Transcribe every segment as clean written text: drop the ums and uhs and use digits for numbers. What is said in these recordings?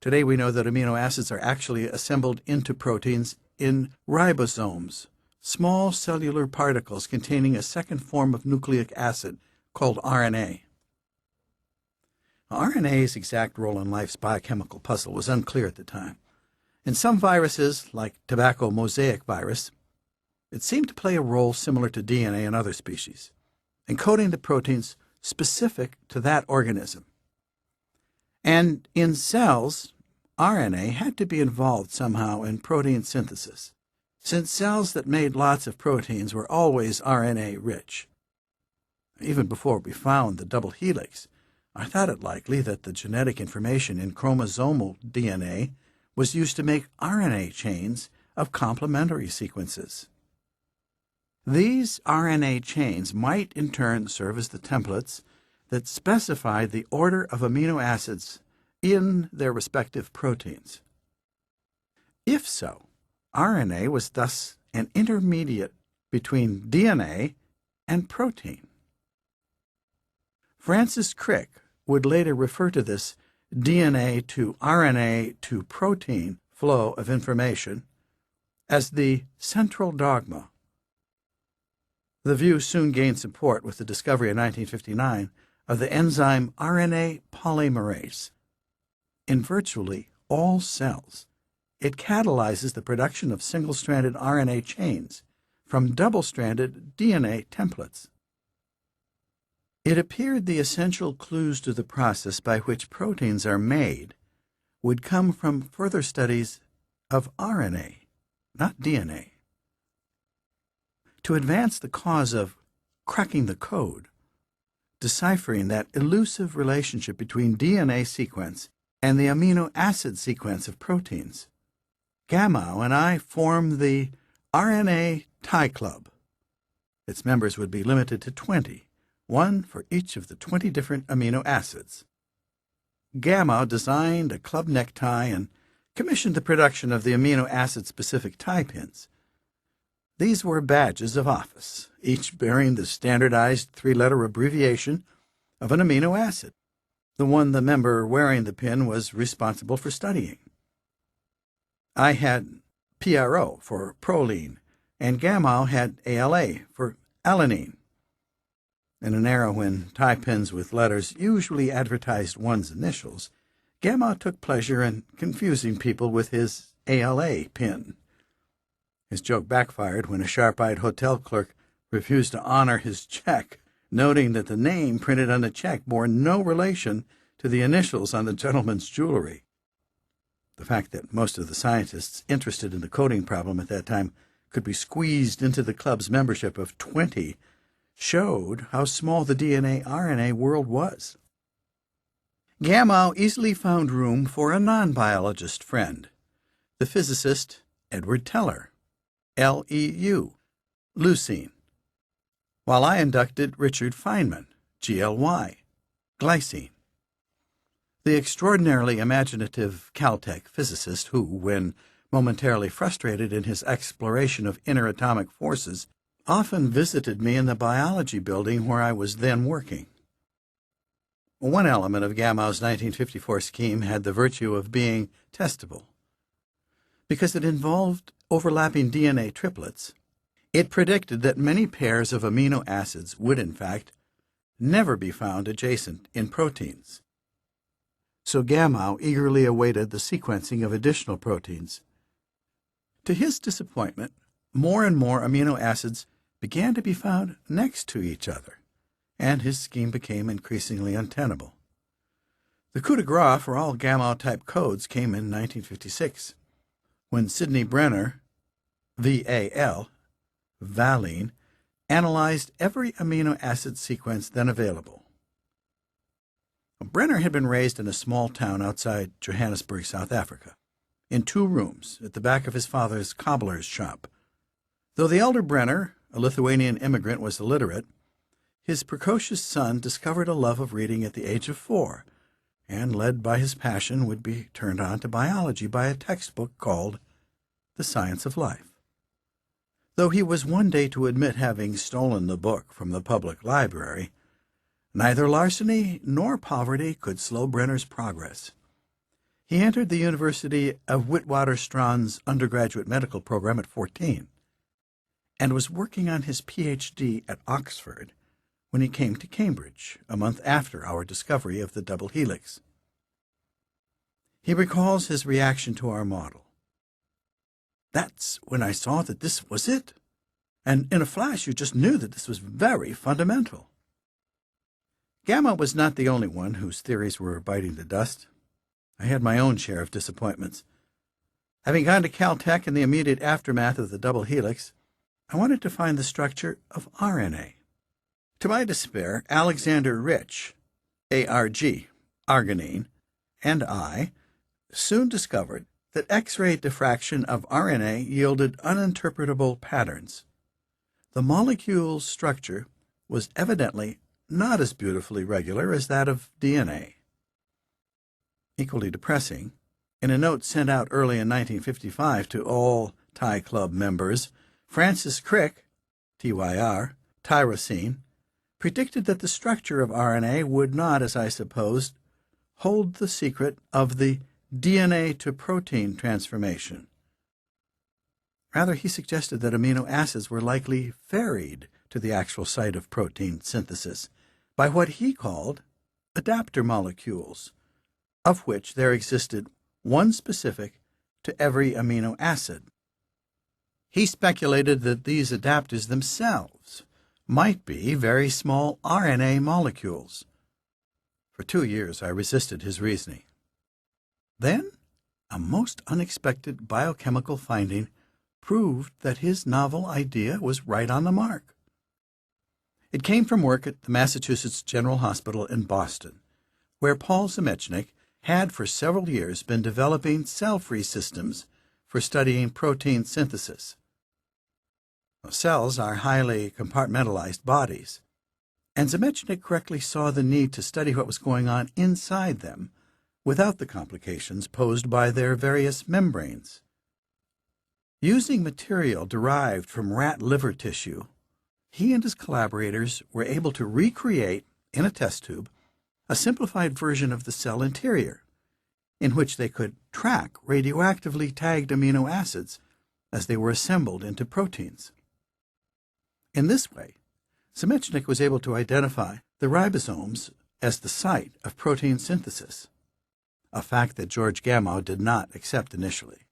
Today we know that amino acids are actually assembled into proteins in ribosomes, small cellular particles containing a second form of nucleic acid called RNA. RNA's exact role in life's biochemical puzzle was unclear at the time. In some viruses, like tobacco mosaic virus, it seemed to play a role similar to DNA in other species, encoding the proteins specific to that organism. And in cells, RNA had to be involved somehow in protein synthesis, since cells that made lots of proteins were always RNA-rich. Even before we found the double helix, I thought it likely that the genetic information in chromosomal DNA was used to make RNA chains of complementary sequences. These RNA chains might in turn serve as the templates that specify the order of amino acids in their respective proteins. If so, RNA was thus an intermediate between DNA and protein. Francis Crick would later refer to this DNA to RNA to protein flow of information as the central dogma. The view soon gained support with the discovery in 1959 of the enzyme RNA polymerase. In virtually all cells, it catalyzes the production of single-stranded RNA chains from double-stranded DNA templates. It appeared the essential clues to the process by which proteins are made would come from further studies of RNA, not DNA. To advance the cause of cracking the code, deciphering that elusive relationship between DNA sequence and the amino acid sequence of proteins, Gamow and I formed the RNA Tie Club. Its members would be limited to 20, one for each of the 20 different amino acids. Gamow designed a club necktie and commissioned the production of the amino acid-specific tie pins. These were badges of office, each bearing the standardized three-letter abbreviation of an amino acid. The one the member wearing the pin was responsible for studying. I had PRO for proline, and Gamow had ALA for alanine. In an era when tie pins with letters usually advertised one's initials, Gamow took pleasure in confusing people with his ALA pin. His joke backfired when a sharp-eyed hotel clerk refused to honor his check, noting that the name printed on the check bore no relation to the initials on the gentleman's jewelry. The fact that most of the scientists interested in the coding problem at that time could be squeezed into the club's membership of 20 showed how small the DNA-RNA world was. Gamow easily found room for a non-biologist friend, the physicist Edward Teller, LEU, leucine, while I inducted Richard Feynman, GLY, glycine. The extraordinarily imaginative Caltech physicist who, when momentarily frustrated in his exploration of inner atomic forces, often visited me in the biology building where I was then working. One element of Gamow's 1954 scheme had the virtue of being testable. Because it involved overlapping DNA triplets, it predicted that many pairs of amino acids would, in fact, never be found adjacent in proteins. So Gamow eagerly awaited the sequencing of additional proteins. To his disappointment, more and more amino acids began to be found next to each other, and his scheme became increasingly untenable. The coup de grace for all Gamow-type codes came in 1956, when Sidney Brenner, VAL, valine, analyzed every amino acid sequence then available. Brenner had been raised in a small town outside Johannesburg, South Africa, in 2 rooms at the back of his father's cobbler's shop. Though the elder Brenner, a Lithuanian immigrant, was illiterate, his precocious son discovered a love of reading at the age of 4, and, led by his passion, would be turned on to biology by a textbook called The Science of Life. Though he was one day to admit having stolen the book from the public library, neither larceny nor poverty could slow Brenner's progress. He entered the University of Witwatersrand's undergraduate medical program at 14 and was working on his PhD at Oxford when he came to Cambridge a month after our discovery of the double helix. He recalls his reaction to our model. "That's when I saw that this was it. And in a flash, you just knew that this was very fundamental." Gamow was not the only one whose theories were biting the dust. I had my own share of disappointments. Having gone to Caltech in the immediate aftermath of the double helix, I wanted to find the structure of RNA. To my despair, Alexander Rich, ARG, arginine, and I soon discovered that X-ray diffraction of RNA yielded uninterpretable patterns. The molecule's structure was evidently not as beautifully regular as that of DNA. Equally depressing, in a note sent out early in 1955 to all Thai Club members, Francis Crick, TYR, tyrosine, predicted that the structure of RNA would not, as I supposed, hold the secret of the DNA to protein transformation. Rather, he suggested that amino acids were likely ferried to the actual site of protein synthesis by what he called adapter molecules, of which there existed one specific to every amino acid. He speculated that these adapters themselves might be very small RNA molecules. For 2 years I resisted his reasoning. Then, a most unexpected biochemical finding proved that his novel idea was right on the mark. It came from work at the Massachusetts General Hospital in Boston, where Paul Zemechnik had for several years been developing cell-free systems for studying protein synthesis. Cells are highly compartmentalized bodies, and Zemechnik correctly saw the need to study what was going on inside them without the complications posed by their various membranes. Using material derived from rat liver tissue, he and his collaborators were able to recreate, in a test tube, a simplified version of the cell interior, in which they could track radioactively tagged amino acids as they were assembled into proteins. In this way, Zemechnik was able to identify the ribosomes as the site of protein synthesis, a fact that George Gamow did not accept initially.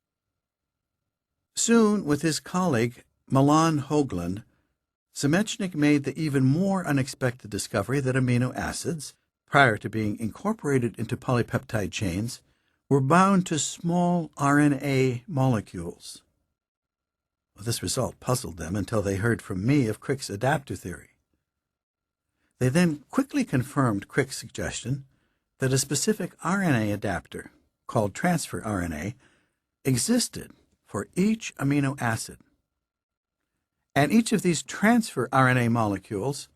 Soon, with his colleague Milan Hoagland, Zemechnik made the even more unexpected discovery that amino acids, prior to being incorporated into polypeptide chains, were bound to small RNA molecules. This result puzzled them until they heard from me of Crick's adapter theory. They then quickly confirmed Crick's suggestion that a specific RNA adapter, called transfer RNA, existed for each amino acid. And each of these transfer RNA molecules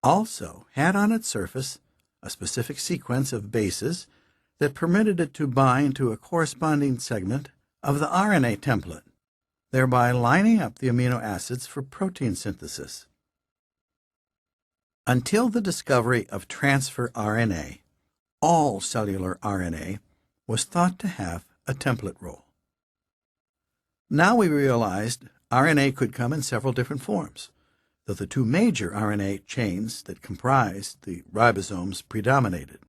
also had on its surface a specific sequence of bases that permitted it to bind to a corresponding segment of the RNA template, thereby lining up the amino acids for protein synthesis. Until the discovery of transfer RNA, all cellular RNA was thought to have a template role. Now we realized RNA could come in several different forms, though the two major RNA chains that comprised the ribosomes predominated.